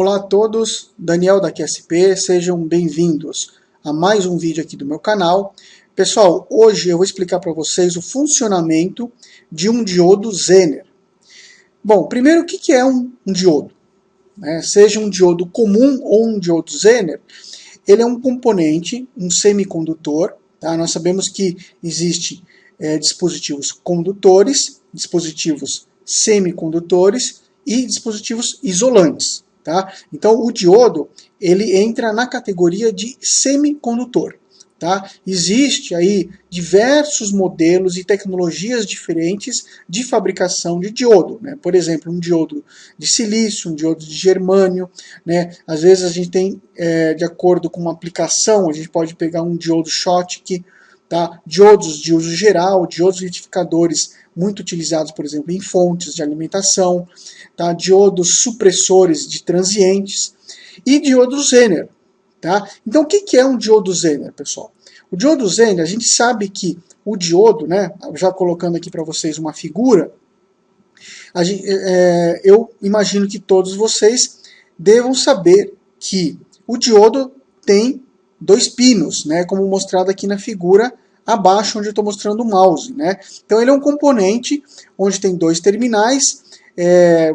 Olá a todos, Daniel da QSP, sejam bem-vindos a mais um vídeo aqui do meu canal. Pessoal, hoje eu vou explicar para vocês o funcionamento de um diodo Zener. Bom, primeiro o que é um diodo? Seja um diodo comum ou um diodo Zener, ele é um componente, um semicondutor. Tá? Nós sabemos que existe dispositivos condutores, dispositivos semicondutores e dispositivos isolantes. Tá? Então o diodo ele entra na categoria de semicondutor. Tá? Existe aí diversos modelos e tecnologias diferentes de fabricação de diodo, né? Por exemplo, um diodo de silício, um diodo de germânio, né? Às vezes a gente tem, de acordo com uma aplicação, a gente pode pegar um diodo Schottky, tá? Diodos de uso geral, diodos retificadores muito utilizados, por exemplo, em fontes de alimentação, tá? Diodos supressores de transientes e diodos Zener. Tá? Então, o que é um diodo Zener, pessoal? O diodo Zener, a gente sabe que o diodo, né, já colocando aqui para vocês uma figura, eu imagino que todos vocês devam saber que o diodo tem dois pinos, né, como mostrado aqui na figura abaixo, onde eu estou mostrando o mouse. Né? Então, ele é um componente onde tem dois terminais.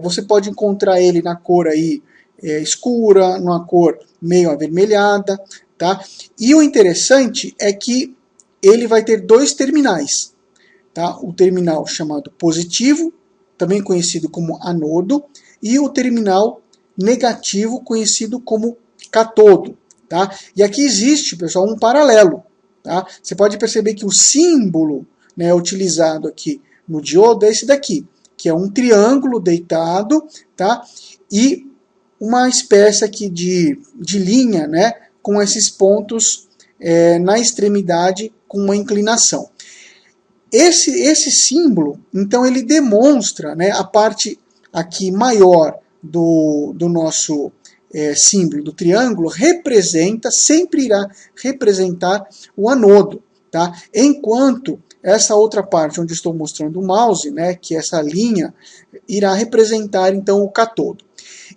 Você pode encontrar ele na cor aí, escura, numa cor meio avermelhada, tá? E o interessante é que ele vai ter dois terminais, tá? O terminal chamado positivo, também conhecido como anodo, e o terminal negativo, conhecido como catodo, tá? E aqui existe, pessoal, um paralelo, tá? Você pode perceber que o símbolo, né, utilizado aqui no diodo é esse daqui, que é um triângulo deitado, tá? E uma espécie aqui de linha, né, com esses pontos na extremidade com uma inclinação. Esse símbolo, então, ele demonstra, né, a parte aqui maior do nosso símbolo do triângulo, sempre irá representar o anodo. Tá? Enquanto essa outra parte onde estou mostrando o mouse, né, que é essa linha, irá representar então o catodo.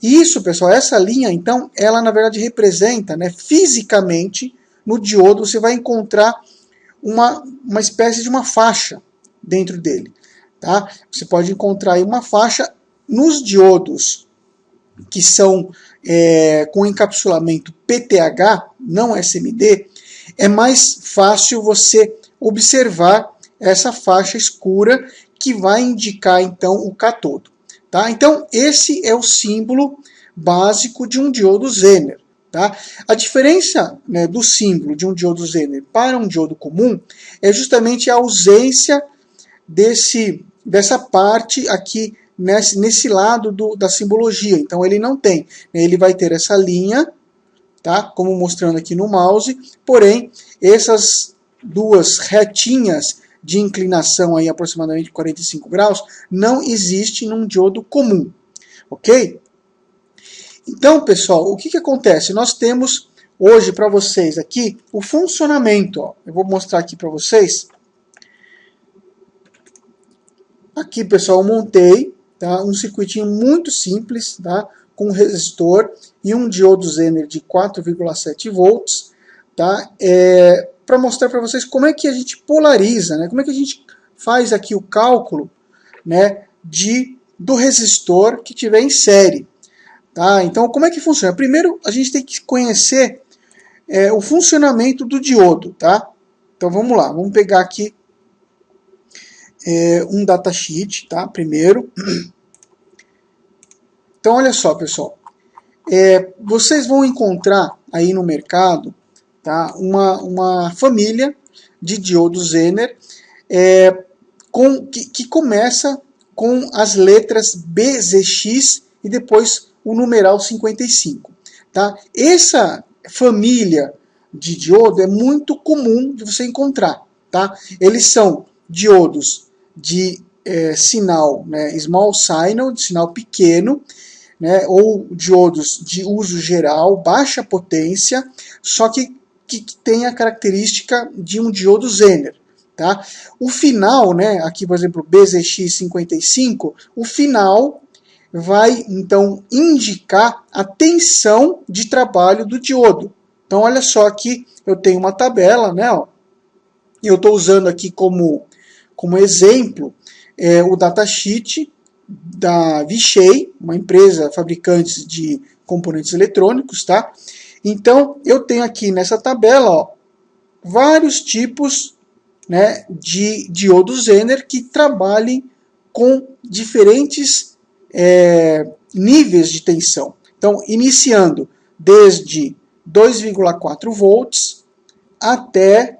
E isso, pessoal, essa linha, então, ela na verdade representa, né, fisicamente, no diodo você vai encontrar uma espécie de uma faixa dentro dele. Tá? Você pode encontrar aí uma faixa nos diodos que são com encapsulamento PTH, não SMD, é mais fácil você observar essa faixa escura que vai indicar, então, o catodo. Tá? Então, esse é o símbolo básico de um diodo Zener. Tá? A diferença, né, do símbolo de um diodo Zener para um diodo comum é justamente a ausência dessa parte aqui nesse lado da simbologia. Então, ele não tem. Ele vai ter essa linha, tá? Como mostrando aqui no mouse, porém, essas duas retinhas de inclinação aí aproximadamente 45 graus, não existe num diodo comum, ok? Então, pessoal, o que acontece? Nós temos hoje para vocês aqui o funcionamento. Ó. Eu vou mostrar aqui para vocês. Aqui, pessoal, eu montei, tá, um circuitinho muito simples, tá, com um resistor e um diodo Zener de 4,7 volts, tá, para mostrar para vocês como é que a gente polariza, né, como é que a gente faz aqui o cálculo, né, do resistor que tiver em série. Tá? Então, como é que funciona? Primeiro, a gente tem que conhecer o funcionamento do diodo. Tá? Então, vamos lá. Vamos pegar aqui um datasheet, tá? Primeiro. Então, olha só, pessoal. Vocês vão encontrar aí no mercado, tá, uma família de diodos Zener que começa com as letras BZX e depois o numeral 55. Tá? Essa família de diodo é muito comum de você encontrar. Tá? Eles são diodos de sinal, né, small signal, de sinal pequeno, né, ou diodos de uso geral, baixa potência, só que tem a característica de um diodo Zener. Tá? O final, né, aqui por exemplo BZX55, o final vai então indicar a tensão de trabalho do diodo. Então olha só, aqui eu tenho uma tabela, né? Ó, e eu estou usando aqui como exemplo o datasheet da Vishay, uma empresa fabricante de componentes eletrônicos, tá? Então eu tenho aqui nessa tabela, ó, vários tipos, né, de diodo Zener que trabalhem com diferentes níveis de tensão. Então, iniciando desde 2,4 volts até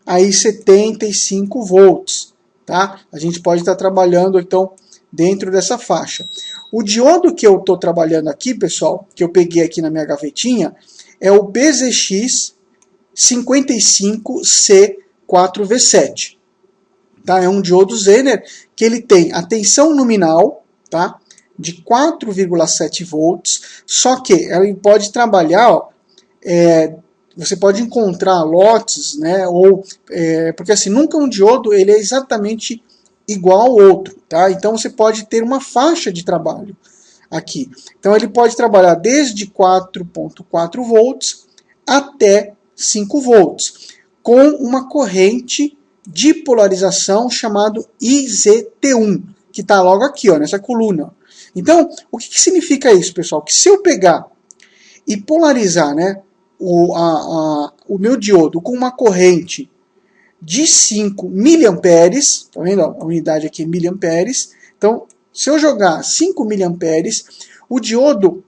aí 75 volts, tá? A gente pode estar trabalhando, então, dentro dessa faixa. O diodo que eu estou trabalhando aqui, pessoal, que eu peguei aqui na minha gavetinha, é o BZX 55C4V7. Tá? É um diodo Zener que ele tem a tensão nominal, tá, de 4,7 volts, só que ele pode trabalhar, ó, você pode encontrar lotes, né, porque assim, nunca um diodo ele é exatamente igual ao outro, tá? Então você pode ter uma faixa de trabalho aqui. Então ele pode trabalhar desde 4,4 volts até 5 volts, com uma corrente de polarização chamado IZT1, que está logo aqui, ó, nessa coluna. Então, o que significa isso, pessoal? Que se eu pegar e polarizar, né, o meu diodo com uma corrente de 5 miliamperes, tá vendo? A unidade aqui é miliamperes. Então, se eu jogar 5 miliamperes, o diodo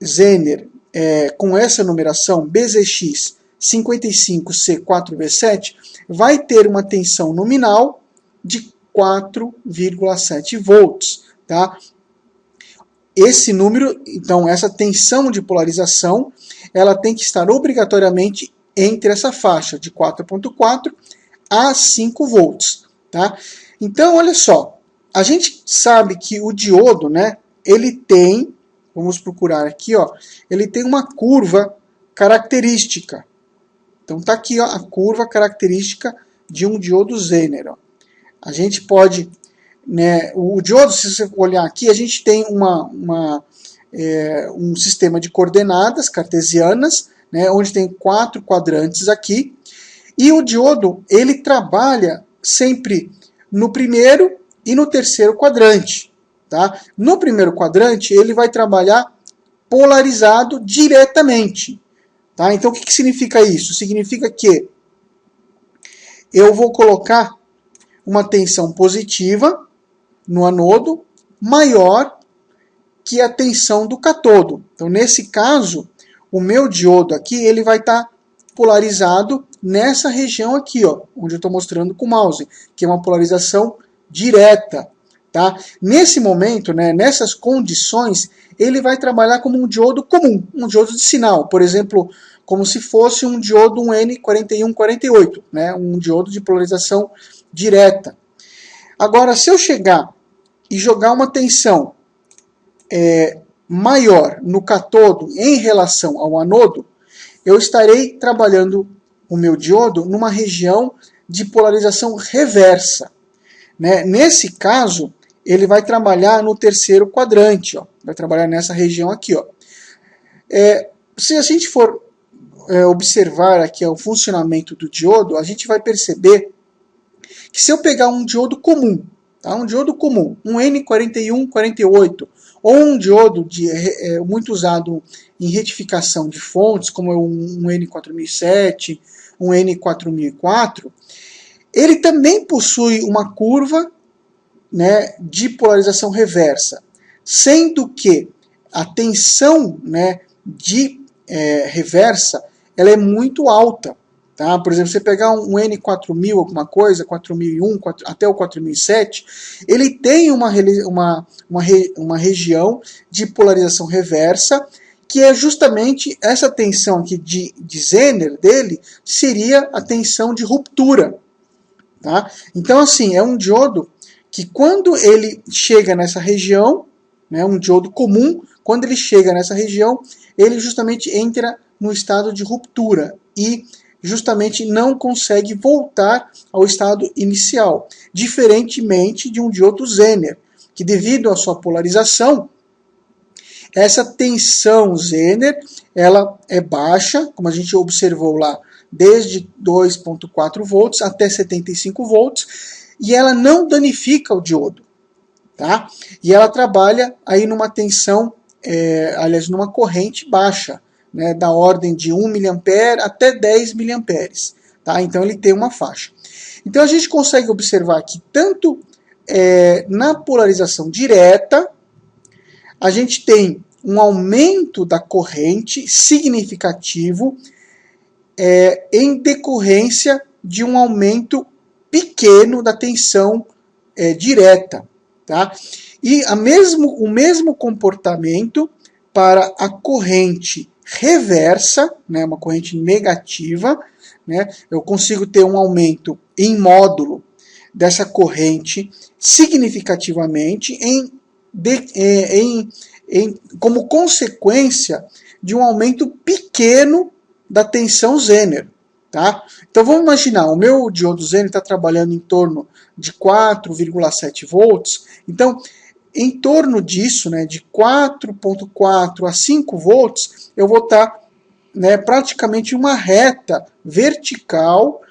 Zener com essa numeração BZX 55C4V7 vai ter uma tensão nominal de 4,7 volts, tá? Esse número, então, essa tensão de polarização, ela tem que estar obrigatoriamente entre essa faixa de 4,4 a 5 volts, tá? Então, olha só, a gente sabe que o diodo, né, ele tem, vamos procurar aqui, ó, ele tem uma curva característica. Então tá aqui, ó, a curva característica de um diodo Zener. Ó. A gente pode, né, o diodo, se você olhar aqui, a gente tem um sistema de coordenadas cartesianas, né, onde tem 4 quadrantes aqui, e o diodo ele trabalha sempre no primeiro e no terceiro quadrante. Tá? No primeiro quadrante ele vai trabalhar polarizado diretamente. Tá? Então, o que significa isso? Significa que eu vou colocar uma tensão positiva no anodo maior que a tensão do catodo. Então, nesse caso, o meu diodo aqui ele vai estar polarizado nessa região aqui, ó, onde eu estou mostrando com o mouse, que é uma polarização direta. Tá? Nesse momento, né, nessas condições, ele vai trabalhar como um diodo comum, um diodo de sinal, por exemplo, como se fosse um diodo N4148, né, um diodo de polarização direta. Agora, se eu chegar e jogar uma tensão maior no catodo em relação ao anodo, eu estarei trabalhando o meu diodo numa região de polarização reversa. Né? Nesse caso, ele vai trabalhar no terceiro quadrante, ó. Vai trabalhar nessa região aqui. Ó. Se a gente for observar aqui o funcionamento do diodo, a gente vai perceber que se eu pegar um diodo comum, tá? Um diodo comum, um N4148, ou um diodo muito usado em retificação de fontes, como um N4007, um N4004, ele também possui uma curva, né, de polarização reversa, sendo que a tensão, né, de reversa ela é muito alta. Tá? Por exemplo, você pegar um N4000, alguma coisa, 4001, até o 4007, ele tem uma região de polarização reversa, que é justamente essa tensão aqui de Zener dele, seria a tensão de ruptura. Tá? Então, assim, é um diodo que quando ele chega nessa região, né, um diodo comum, quando ele chega nessa região, ele justamente entra no estado de ruptura e justamente não consegue voltar ao estado inicial, diferentemente de um diodo Zener, que devido à sua polarização, essa tensão Zener, ela é baixa, como a gente observou lá, desde 2,4 volts até 75 volts, e ela não danifica o diodo, tá? E ela trabalha aí numa tensão, aliás, numa corrente baixa, né, da ordem de 1 mA até 10 mA, tá? Então ele tem uma faixa. Então a gente consegue observar aqui, tanto na polarização direta, a gente tem um aumento da corrente significativo em decorrência de um aumento pequeno da tensão direta. Tá? E o mesmo comportamento para a corrente reversa, né, uma corrente negativa, né, eu consigo ter um aumento em módulo dessa corrente significativamente como consequência de um aumento pequeno da tensão Zener. Tá? Então vamos imaginar, o meu diodo Zener está trabalhando em torno de 4,7 volts, então em torno disso, né, de 4,4 a 5 volts, eu vou estar praticamente uma reta vertical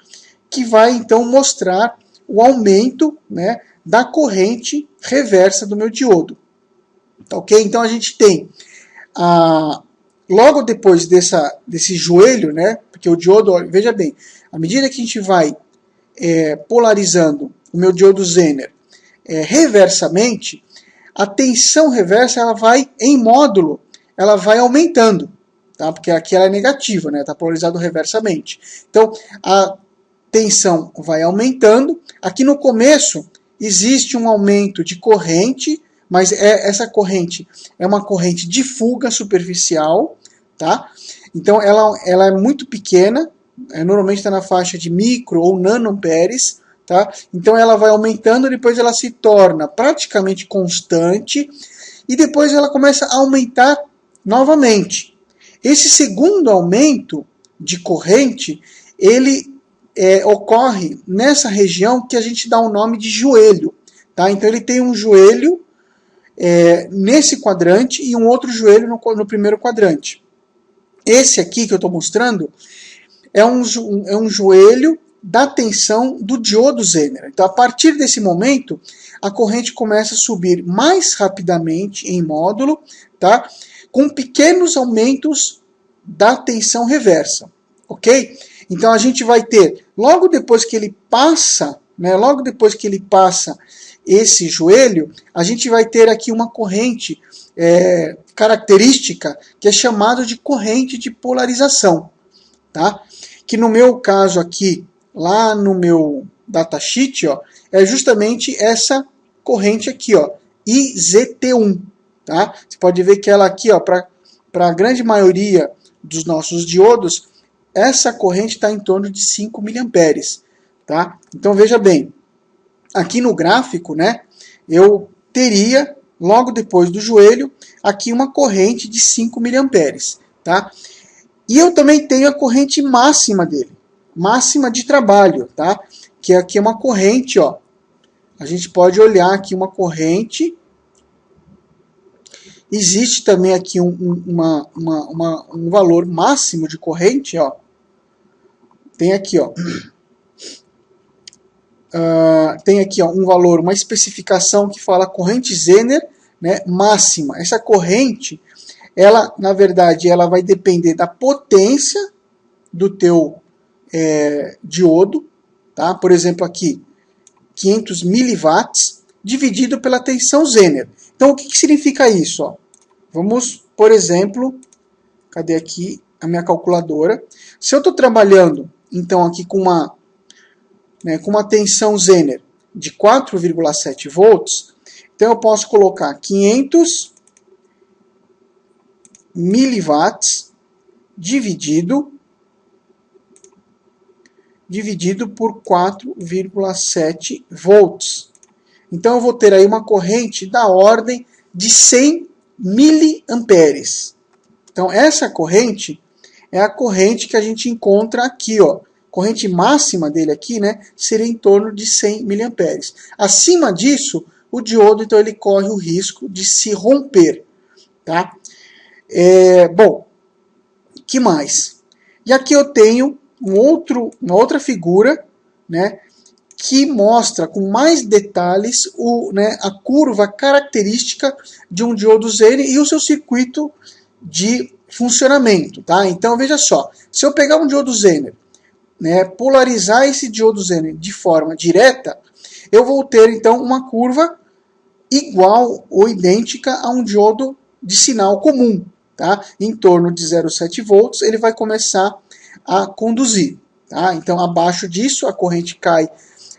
que vai então mostrar o aumento, né, da corrente reversa do meu diodo. Tá, ok? Então a gente tem, logo depois desse joelho, né, porque o diodo, veja bem, à medida que a gente vai polarizando o meu diodo Zener reversamente, a tensão reversa ela vai em módulo, ela vai aumentando, tá? Porque aqui ela é negativa, né? Está polarizado reversamente. Então a tensão vai aumentando. Aqui no começo existe um aumento de corrente, mas essa corrente é uma corrente de fuga superficial, tá? Então ela é muito pequena, normalmente está na faixa de micro ou nanoamperes, tá? Então ela vai aumentando, depois ela se torna praticamente constante e depois ela começa a aumentar novamente. Esse segundo aumento de corrente, ele ocorre nessa região que a gente dá o nome de joelho, tá? Então ele tem um joelho nesse quadrante e um outro joelho no primeiro quadrante. Esse aqui que eu estou mostrando é um joelho da tensão do diodo Zener. Então, a partir desse momento, a corrente começa a subir mais rapidamente em módulo, tá? Com pequenos aumentos da tensão reversa, ok? Então, a gente vai ter, logo depois que ele passa, né, esse joelho, a gente vai ter aqui uma corrente característica que é chamada de corrente de polarização, tá? Que no meu caso aqui, lá no meu datasheet, ó, é justamente essa corrente aqui, ó, IZT1. Tá? Você pode ver que ela aqui, para a grande maioria dos nossos diodos, essa corrente está em torno de 5 mA. Tá? Então veja bem, aqui no gráfico, né, eu teria, logo depois do joelho, aqui uma corrente de 5 mA. Tá? E eu também tenho a corrente máxima dele. Máxima de trabalho, tá? Que aqui é uma corrente, ó. A gente pode olhar aqui uma corrente. Existe também aqui um valor máximo de corrente, ó. Tem aqui, ó. Tem aqui, ó, um valor, uma especificação que fala corrente Zener, né, máxima. Essa corrente, ela, na verdade, ela vai depender da potência do teu diodo, tá? Por exemplo, aqui 500 miliwatts dividido pela tensão Zener. Então, o que significa isso? Ó? Vamos, por exemplo, cadê aqui a minha calculadora? Se eu estou trabalhando, então, aqui com uma tensão Zener de 4,7 volts, então eu posso colocar 500 miliwatts dividido por 4,7 volts. Então eu vou ter aí uma corrente da ordem de 100 miliamperes. Então essa corrente, é a corrente que a gente encontra aqui, ó. Corrente máxima dele aqui, né, seria em torno de 100 mA. Acima disso, o diodo, então, ele corre o risco de se romper, tá? Bom, que mais? E aqui eu tenho uma outra figura, né, que mostra com mais detalhes a curva característica de um diodo Zener e o seu circuito de funcionamento, tá? Então veja só, se eu pegar um diodo Zener, né, polarizar esse diodo Zener de forma direta, eu vou ter então uma curva igual ou idêntica a um diodo de sinal comum, tá? Em torno de 0,7 volts ele vai começar a conduzir, tá? Então abaixo disso a corrente cai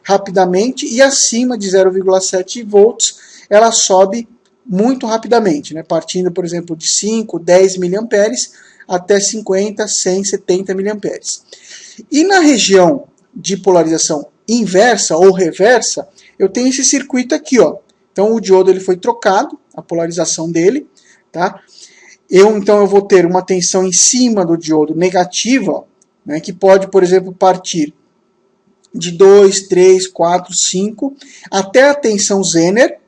rapidamente e acima de 0,7 volts ela sobe muito rapidamente, né? Partindo, por exemplo, de 5, 10 miliamperes até 50, 100, 70 miliamperes. E na região de polarização inversa ou reversa, eu tenho esse circuito aqui, ó. Então o diodo ele foi trocado, a polarização dele, tá? Então eu vou ter uma tensão em cima do diodo negativa, né, que pode, por exemplo, partir de 2, 3, 4, 5 até a tensão Zener,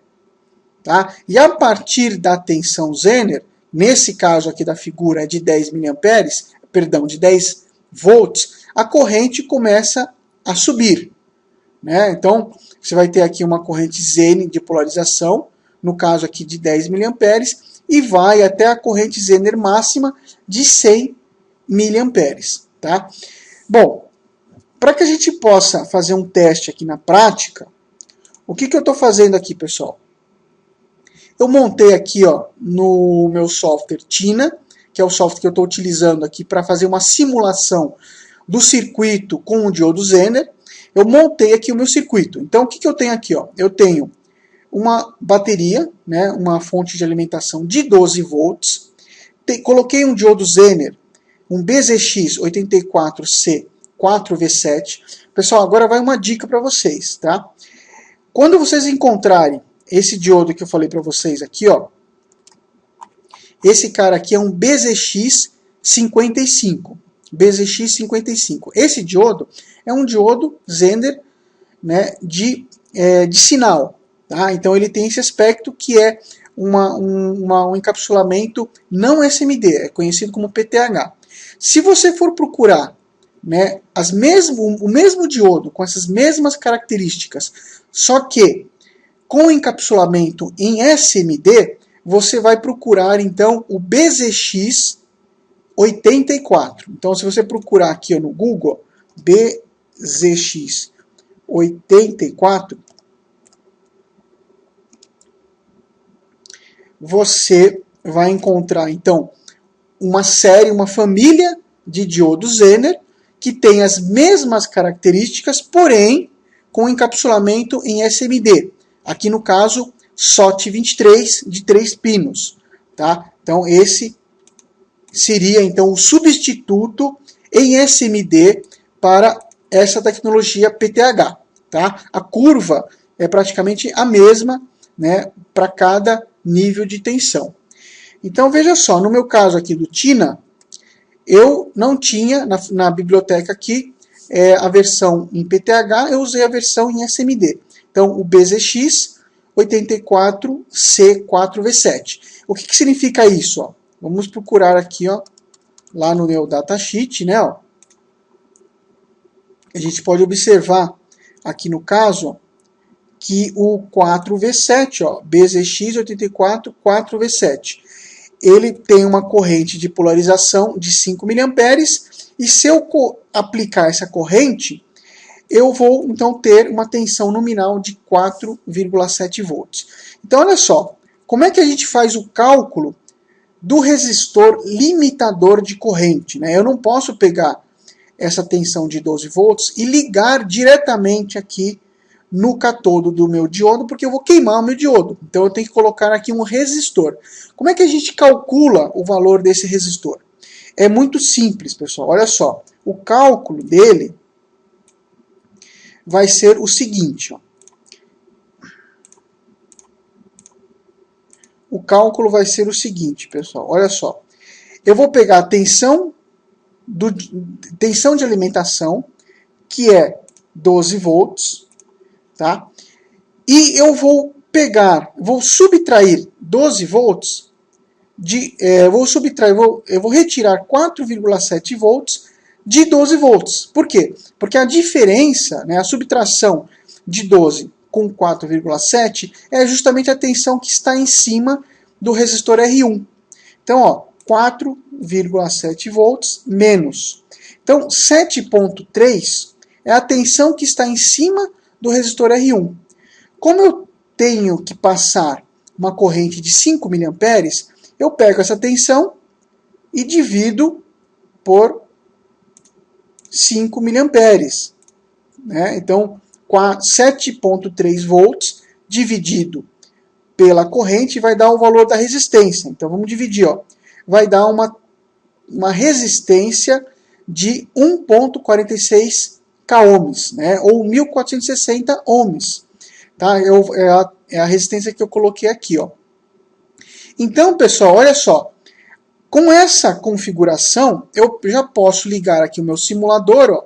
tá? E a partir da tensão Zener, nesse caso aqui da figura é de 10 miliamperes, perdão, de 10 volts, a corrente começa a subir, né? Então, você vai ter aqui uma corrente Zener de polarização, no caso aqui de 10 miliamperes, e vai até a corrente Zener máxima de 100 miliamperes, tá? Bom, para que a gente possa fazer um teste aqui na prática, o que eu estou fazendo aqui, pessoal? Eu montei aqui, ó, no meu software Tina, que é o software que eu estou utilizando aqui para fazer uma simulação do circuito com o diodo Zener. Eu montei aqui o meu circuito. Então, o que eu tenho aqui? Ó? Eu tenho uma bateria, né, uma fonte de alimentação de 12 volts. Coloquei um diodo Zener, um BZX 84C 4V7. Pessoal, agora vai uma dica para vocês, tá? Quando vocês encontrarem esse diodo que eu falei para vocês aqui, ó, esse cara aqui é um BZX 55. BZX 55. Esse diodo é um diodo Zener, né, de sinal. Tá? Então ele tem esse aspecto que é um encapsulamento não SMD, é conhecido como PTH. Se você for procurar, né, o mesmo diodo com essas mesmas características, só que com encapsulamento em SMD, você vai procurar então o BZX 84. Então, se você procurar aqui ó, no Google, BZX 84, você vai encontrar, então, uma família de diodos Zener, que tem as mesmas características, porém, com encapsulamento em SMD. Aqui, no caso, SOT23, de 3 pinos. Tá? Então, esse seria então o substituto em SMD para essa tecnologia PTH. Tá? A curva é praticamente a mesma, né, para cada nível de tensão. Então veja só, no meu caso aqui do Tina, eu não tinha na biblioteca aqui a versão em PTH, eu usei a versão em SMD. Então o BZX 84C4V7. O que significa isso? Ó? Vamos procurar aqui, ó, lá no meu datasheet, né? Ó. A gente pode observar aqui no caso ó, que o 4V7, ó, BZX84 4V7, ele tem uma corrente de polarização de 5 mA e se eu aplicar essa corrente, eu vou então ter uma tensão nominal de 4,7 volts. Então olha só, como é que a gente faz o cálculo do resistor limitador de corrente? Né? Eu não posso pegar essa tensão de 12 volts e ligar diretamente aqui no catodo do meu diodo, porque eu vou queimar o meu diodo. Então eu tenho que colocar aqui um resistor. Como é que a gente calcula o valor desse resistor? É muito simples, pessoal. Olha só, o cálculo dele vai ser o seguinte. Ó. O cálculo vai ser o seguinte, pessoal. Olha só. Eu vou pegar a tensão tensão de alimentação, que é 12 volts, tá? E eu vou subtrair 12 volts, eu vou retirar 4,7 volts de 12 volts. Por quê? Porque a diferença, né, a subtração de 12 com 4,7 é justamente a tensão que está em cima do resistor R1. Então, ó, 4,7 volts menos. Então, 7,3 é a tensão que está em cima do resistor R1. Como eu tenho que passar uma corrente de 5 mA, eu pego essa tensão e divido por 5 mA. Né? Então, 7,3 volts dividido pela corrente vai dar o valor da resistência. Então, vamos dividir. Ó. Vai dar uma resistência de 1,46 ohms, né? Ou 1.460 ohms. Tá? É a resistência que eu coloquei aqui. Ó. Então, pessoal, olha só. Com essa configuração, eu já posso ligar aqui o meu simulador, ó,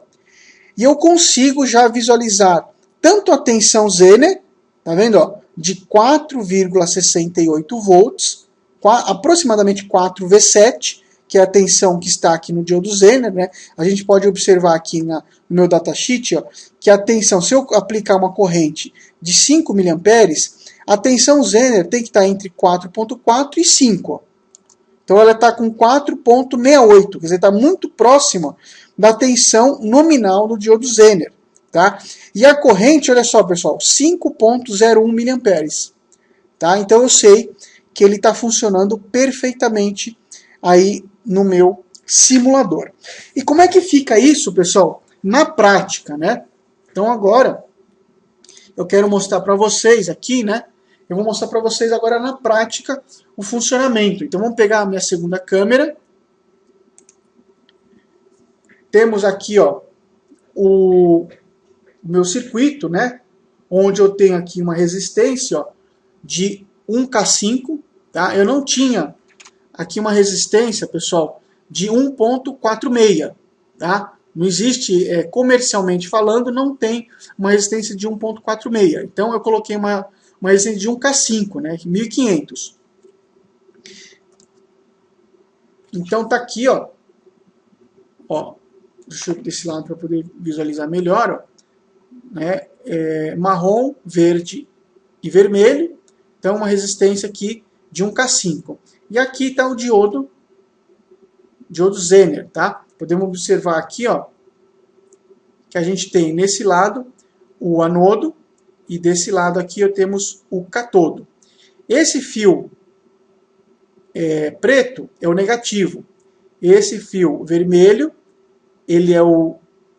e eu consigo já visualizar tanto a tensão Zener, tá vendo, ó, de 4,68 volts, aproximadamente 4V7, que é a tensão que está aqui no diodo Zener, né? A gente pode observar aqui no meu datasheet, ó, que a tensão, se eu aplicar uma corrente de 5 mA, a tensão Zener tem que estar entre 4,4 e 5. Ó. Então ela está com 4,68, quer dizer, está muito próxima da tensão nominal do diodo Zener. Tá? E a corrente, olha só, pessoal, 5,01 mA. Tá? Então eu sei que ele está funcionando perfeitamente aí no meu simulador. E como é que fica isso, pessoal, na prática, né? Então agora eu quero mostrar para vocês aqui, né? Eu vou mostrar para vocês agora na prática o funcionamento. Então vamos pegar a minha segunda câmera. Temos aqui, ó, o meu circuito, né? Onde eu tenho aqui uma resistência, ó, de 1K5, tá? Eu não tinha aqui uma resistência, pessoal, de 1,46, tá? Não existe, comercialmente falando, não tem uma resistência de 1,46. Então eu coloquei uma resistência de 1K5, né? 1500. Então tá aqui, ó. Deixa eu ir desse lado para poder visualizar melhor, ó. Né? Marrom, verde e vermelho. Então uma resistência aqui de 1K5. E aqui está o diodo Zener, tá? Podemos observar aqui, ó, que a gente tem nesse lado o anodo e desse lado aqui temos o catodo. Esse fio preto é o negativo. Esse fio vermelho, ele é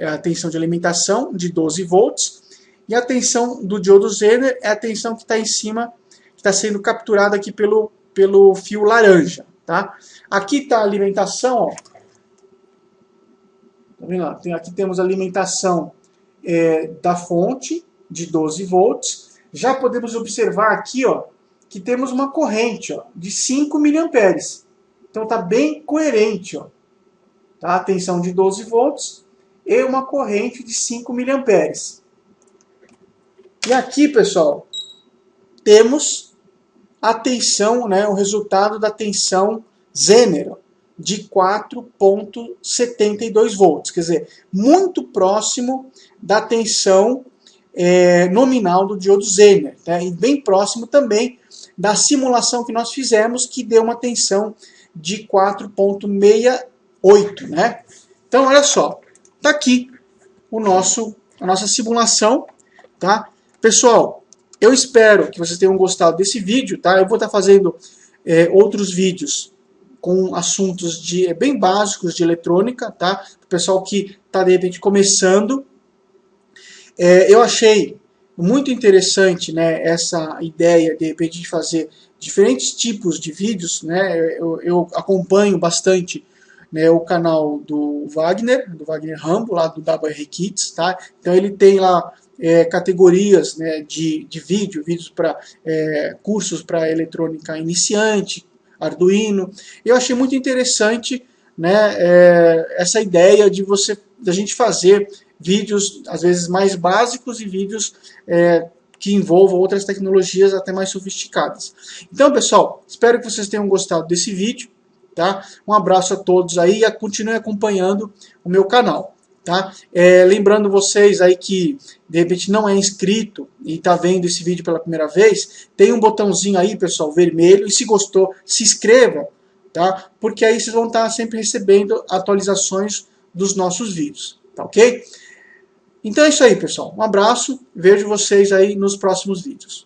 a tensão de alimentação de 12 volts. E a tensão do diodo Zener é a tensão que está em cima, que está sendo capturada aqui pelo fio laranja. Tá? Aqui está a alimentação, ó. Tá vendo? Aqui temos a alimentação da fonte de 12 volts. Já podemos observar aqui, ó, que temos uma corrente, ó, de 5 mA. Então está bem coerente, ó. Tá? A tensão de 12 volts e uma corrente de 5 mA. E aqui, pessoal, temos a tensão, né, o resultado da tensão Zener, de 4,72 volts. Quer dizer, muito próximo da tensão nominal do diodo Zener. Tá? E bem próximo também da simulação que nós fizemos, que deu uma tensão de 4,68. Né? Então, olha só. Está aqui a nossa simulação. Tá? Pessoal, eu espero que vocês tenham gostado desse vídeo. Tá? Eu vou estar fazendo outros vídeos com assuntos bem básicos de eletrônica, tá? O pessoal que está, de repente, começando. Eu achei muito interessante, né, essa ideia, de repente, de fazer diferentes tipos de vídeos, né? Eu acompanho bastante, né, o canal do Wagner Rambo, lá do WR Kids, tá? Então ele tem lá categorias, né, de vídeos para cursos para eletrônica iniciante, Arduino. Eu achei muito interessante né, essa ideia da gente fazer vídeos, às vezes, mais básicos e vídeos que envolvam outras tecnologias até mais sofisticadas. Então, pessoal, espero que vocês tenham gostado desse vídeo. Tá? Um abraço a todos aí e continue acompanhando o meu canal. Tá? Lembrando vocês aí que de repente não é inscrito e está vendo esse vídeo pela primeira vez, tem um botãozinho aí, pessoal, vermelho, e se gostou, se inscreva, tá? Porque aí vocês vão estar sempre recebendo atualizações dos nossos vídeos, tá ok? Então é isso aí, pessoal. Um abraço, vejo vocês aí nos próximos vídeos.